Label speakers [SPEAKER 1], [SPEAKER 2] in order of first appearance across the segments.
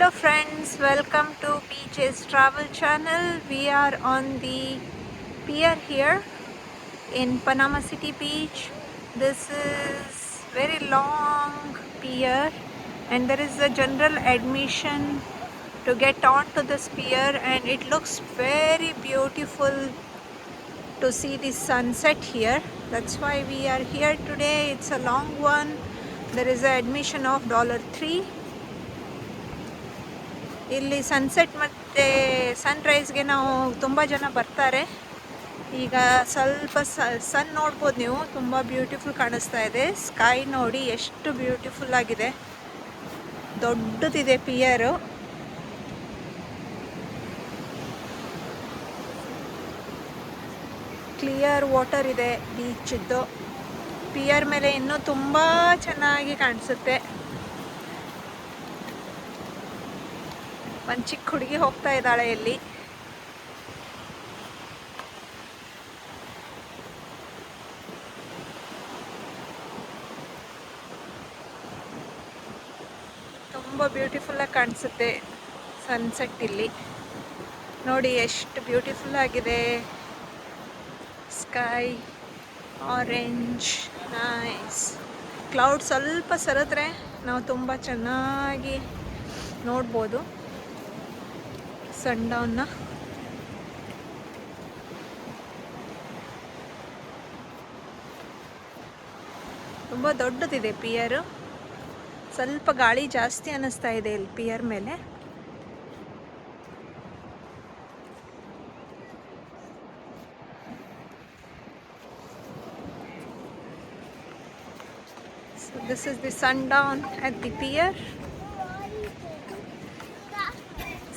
[SPEAKER 1] Hello friends, welcome to Beaches Travel Channel. We are on the pier here in Panama City Beach. This is very long pier and there is a general admission to get onto this pier, and it looks very beautiful to see the sunset here. That's why we are here today. It's a long one. There is an admission of $3. ಇಲ್ಲಿ sunset ಮತ್ತು ಸನ್ರೈಸ್ಗೆ ನಾವು ತುಂಬ ಜನ ಬರ್ತಾರೆ. ಈಗ ಸ್ವಲ್ಪ ಸನ್ ನೋಡ್ಬೋದು ನೀವು, ತುಂಬ ಬ್ಯೂಟಿಫುಲ್ ಕಾಣಿಸ್ತಾ ಇದೆ. ಸ್ಕೈ ನೋಡಿ ಎಷ್ಟು ಬ್ಯೂಟಿಫುಲ್ ಆಗಿದೆ, ದೊಡ್ಡದಿದೆ ಪಿಯರು. ಕ್ಲಿಯರ್ ವಾಟರ್ ಇದೆ ಬೀಚಿದ್ದು. ಪಿಯರ್ ಮೇಲೆ ಇನ್ನೂ ತುಂಬ ಚೆನ್ನಾಗಿ ಕಾಣಿಸುತ್ತೆ. ಒಂದು ಚಿಕ್ಕ ಹುಡುಗಿ ಹೋಗ್ತಾ ಇದ್ದಾಳೆ ಇಲ್ಲಿ. ತುಂಬ ಬ್ಯೂಟಿಫುಲ್ಲಾಗಿ ಕಾಣಿಸುತ್ತೆ ಸನ್ಸೆಟ್ ಇಲ್ಲಿ. ನೋಡಿ ಎಷ್ಟು ಬ್ಯೂಟಿಫುಲ್ ಆಗಿದೆ. Sky orange, nice. ಕ್ಲೌಡ್ ಸ್ವಲ್ಪ ಸರಿದ್ರೆ ನಾವು ತುಂಬ ಚೆನ್ನಾಗಿ ನೋಡ್ಬೋದು ಸನ್ಡೌನ್ನ. ತುಂಬ ದೊಡ್ಡದಿದೆ ಪಿಯರು. ಸ್ವಲ್ಪ ಗಾಳಿ ಜಾಸ್ತಿ ಅನ್ನಿಸ್ತಾ ಇದೆ ಇಲ್ಲಿ ಪಿಯರ್ ಮೇಲೆ. So this is the sundown at the pier.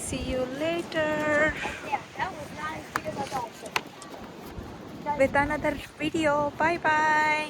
[SPEAKER 1] See you later with another video. Bye bye.